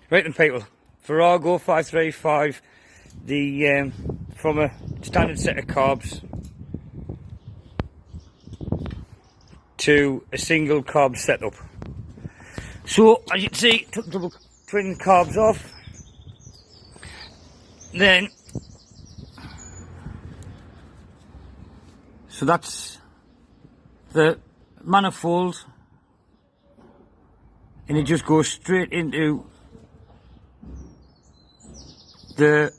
Right then people, Virago 535, from a standard set of carbs to a single carb setup. So as you can see, took double twin carbs off, then so that's the manifold, and it just goes straight into the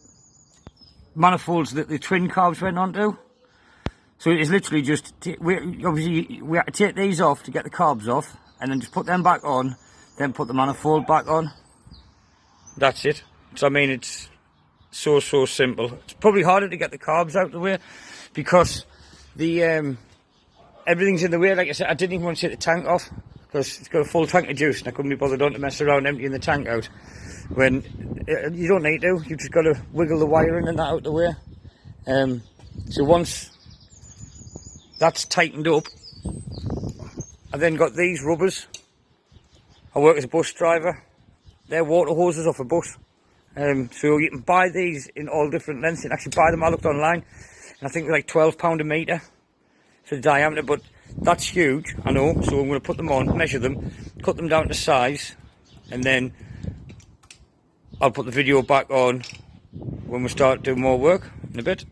manifolds that the twin carbs went onto. So it's literally just, we have to take these off to get the carbs off, and then just put them back on, then put the manifold back on. That's it. So I mean, it's so simple. It's probably harder to get the carbs out of the way because the everything's in the way. Like I said, I didn't even want to take the tank off because it's got a full tank of juice and I couldn't be bothered on to mess around emptying the tank out when you don't need to. You've just got to wiggle the wiring and that out the way. So once that's tightened up, I then got these rubbers. I work as a bus driver. They're water hoses off a bus. So you can buy these in all different lengths. You can actually buy them. I looked online and I think they're like £12 a metre for the diameter, but that's huge, I know. So I'm going to put them on, measure them, cut them down to size, and then I'll put the video back on when we start doing more work in a bit.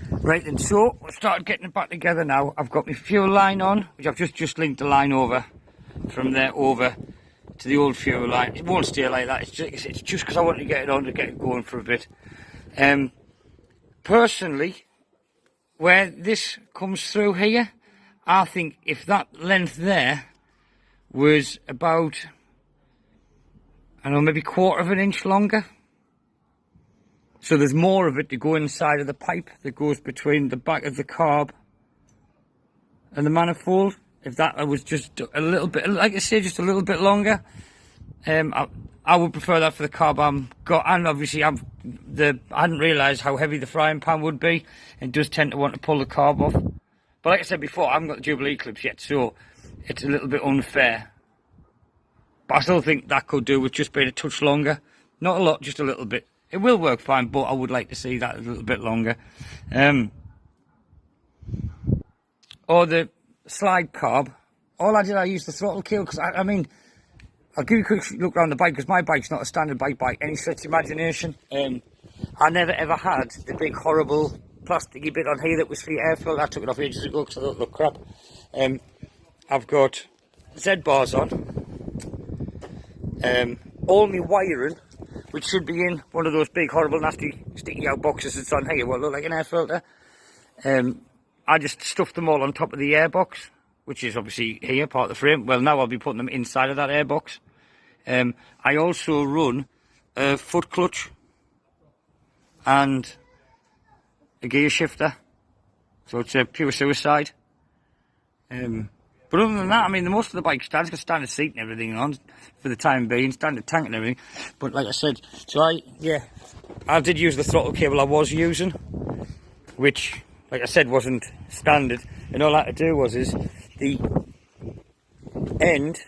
Right then, so we've started getting it back together now. I've got my fuel line on, which I've just linked the line over from there over to the old fuel line. It won't stay like that. It's just because I want to get it on to get it going for a bit. Personally, where this comes through here, I think if that length there was about, I don't know, maybe 1/4 of an inch longer. So there's more of it to go inside of the pipe that goes between the back of the carb and the manifold. If that was just a little bit, like I say, just a little bit longer, I would prefer that for the carb I'm got. And obviously I hadn't realised how heavy the frying pan would be, and does tend to want to pull the carb off. But like I said before, I haven't got the Jubilee clips yet, so it's a little bit unfair. But I still think that could do with just being a touch longer. Not a lot, just a little bit. It will work fine, but I would like to see that a little bit longer. Or the slide carb. All I did, I used the throttle cable, because I mean, I'll give you a quick look around the bike, because my bike's not a standard bike by any stretch of imagination. I never ever had the big horrible plasticky bit on here that was for your air filter. I took it off ages ago because I thought it looked crap. I've got Z bars on. All my wiring, which should be in one of those big horrible nasty sticky out boxes that's on here, what look like an air filter. I just stuffed them all on top of the air box, which is obviously here, part of the frame. Well, now I'll be putting them inside of that air box. I also run a foot clutch and a gear shifter, so it's a pure suicide. But other than that, I mean, most of the bike stands got standard seat and everything on for the time being, standard tank and everything. But like I said, so I did use the throttle cable I was using, which, like I said, wasn't standard. And all I had to do was the end,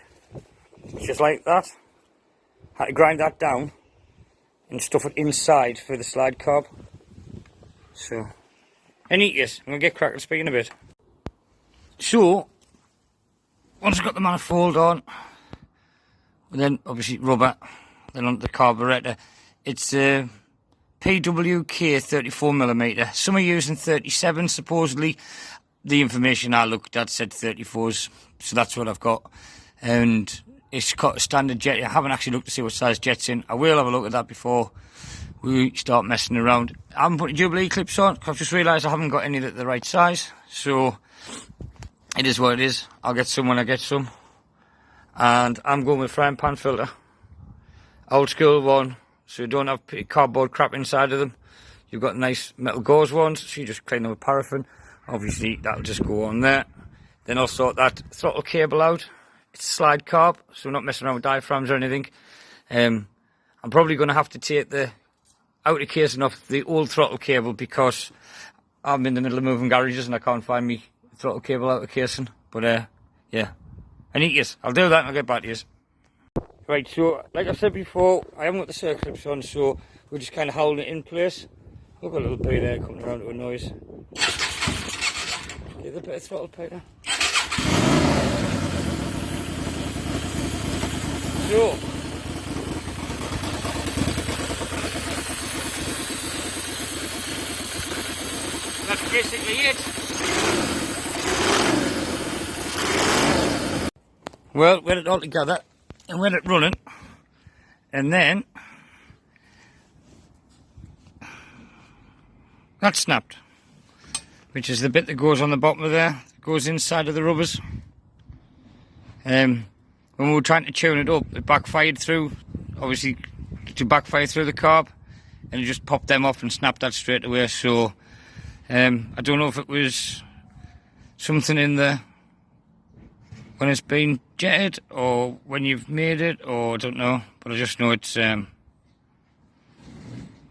just like that, had to grind that down and stuff it inside for the slide carb. So, any yes, I'm gonna get cracking speaking in a bit. So, once I've got the manifold on, and then obviously rubber, then onto the carburetor. It's a PWK 34mm. Some are using 37, supposedly. The information I looked at said 34s, so that's what I've got. And it's got a standard jet. I haven't actually looked to see what size jet's in. I will have a look at that before we start messing around. I haven't put the Jubilee clips on, because I've just realised I haven't got any that are the right size. So, it is what it is. I'll get some when I get some. And I'm going with frying pan filter. Old school one, so you don't have cardboard crap inside of them. You've got nice metal gauze ones, so you just clean them with paraffin. Obviously, that'll just go on there. Then I'll sort that throttle cable out. It's a slide carb, so we're not messing around with diaphragms or anything. I'm probably going to have to take the outer casing off the old throttle cable, because I'm in the middle of moving garages and I can't find me throttle cable out of casing. But yeah, I need yes, I'll do that and I'll get back to you. Right, so like I said before, I haven't got the circlips on, so we're just kind of holding it in place. Look, a little bit there coming around to a noise. Give a bit of throttle, Peter. So, that's basically it. Well, we had it all together and we had it running, and then that snapped, which is the bit that goes on the bottom of there, goes inside of the rubbers. When we were trying to tune it up, it backfired through, obviously to backfire through the carb, and it just popped them off and snapped that straight away. So I don't know if it was something in the when it's been jetted or when you've made it, or I don't know, but I just know it's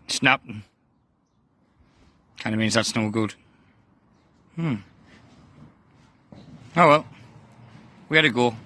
snapping. Kind of means that's no good. Oh well, we had to go.